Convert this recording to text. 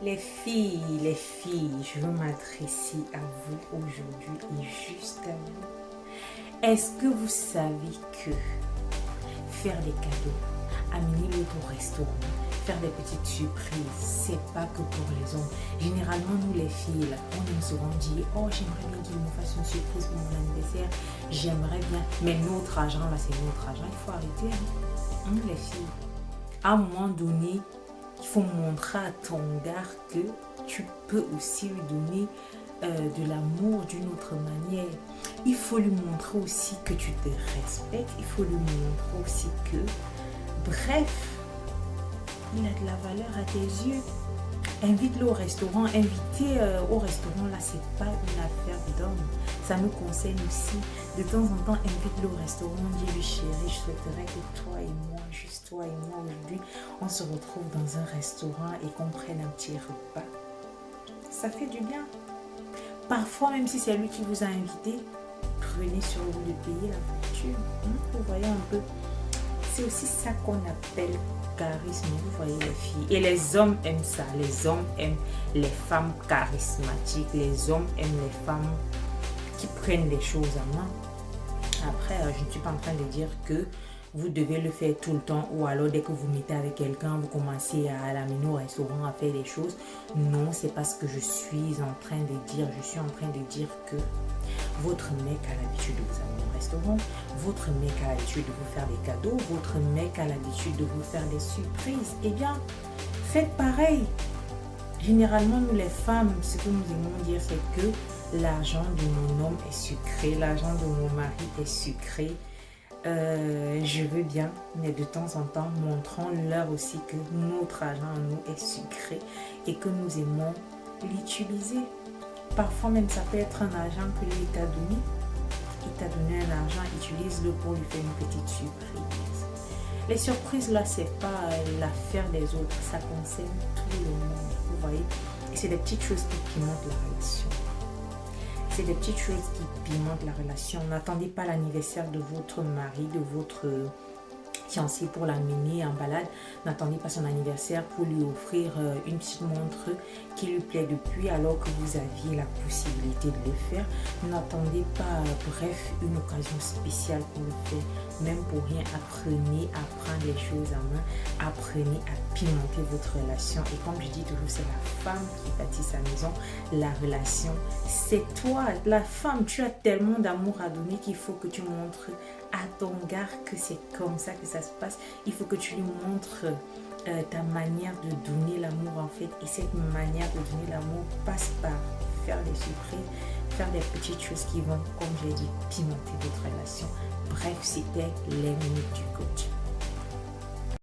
Les filles, je veux m'adresser à vous aujourd'hui et juste à vous. Est-ce que vous savez que faire des cadeaux, amener l'autre au restaurant, faire des petites surprises, c'est pas que pour les hommes. Généralement, nous les filles, là, on aime souvent dire « Oh, j'aimerais bien qu'il me fasse une surprise pour mon anniversaire. J'aimerais bien. » Mais notre argent, là, c'est notre argent. Il faut arrêter, hein? Les filles. À un moment donné, il faut montrer à ton gars que tu peux aussi lui donner de l'amour d'une autre manière. Il faut lui montrer aussi que tu te respectes. Il faut lui montrer aussi que, bref, il a de la valeur à tes yeux. Invite-le au restaurant. Inviter au restaurant, là, c'est pas une affaire d'homme. Ça nous concerne aussi. De temps en temps, invite-le au restaurant. Dis-lui, chérie, je souhaiterais que toi et moi, juste toi et moi, aujourd'hui, on se retrouve dans un restaurant et qu'on prenne un petit repas. Ça fait du bien. Parfois, même si c'est lui qui vous a invité, prenez sur vous de payer la facture. Vous voyez un peu. C'est aussi ça qu'on appelle charisme, vous voyez les filles. Et les hommes aiment ça. Les hommes aiment les femmes charismatiques. Les hommes aiment les femmes qui prennent les choses en main. Après, je ne suis pas en train de dire que vous devez le faire tout le temps ou alors dès que vous mettez avec quelqu'un, vous commencez à l'amener au restaurant, à faire des choses. Non, c'est pas ce que je suis en train de dire. Je suis en train de dire que votre mec a l'habitude de vous amener au restaurant, votre mec a l'habitude de vous faire des cadeaux, votre mec a l'habitude de vous faire des surprises. Eh bien, faites pareil. Généralement, nous les femmes, ce que nous aimons dire, c'est que l'argent de mon homme est sucré, l'argent de mon mari est sucré. Je veux bien, mais de temps en temps, montrons-leur aussi que notre argent à nous est sucré et que nous aimons l'utiliser. Parfois même, ça peut être un argent que lui t'a donné. Il t'a donné un argent, utilise-le pour lui faire une petite surprise. Les surprises, là, c'est pas l'affaire des autres, ça concerne tout le monde, vous voyez. Et c'est des petites choses qui pimentent la relation. C'est des petites choses qui pimentent la relation. N'attendez pas l'anniversaire de votre mari, de votre fiancé pour l'amener en balade. N'attendez pas son anniversaire pour lui offrir une petite montre qui lui plaît depuis alors que vous aviez la possibilité de le faire. N'attendez pas, bref, une occasion spéciale pour le faire. Même pour rien, apprenez à prendre les choses en main. Apprenez à pimenter votre relation. Et comme je dis toujours, c'est la femme qui bâtit sa maison. La relation, c'est toi, la femme. Tu as tellement d'amour à donner qu'il faut que tu montres à ton gars que c'est comme ça que ça se passe. Il faut que tu lui montres ta manière de donner l'amour en fait. Et cette manière de donner l'amour passe par faire des surprises, faire des petites choses qui vont, comme j'ai dit, pimenter votre relation. Bref, c'était les minutes du coach.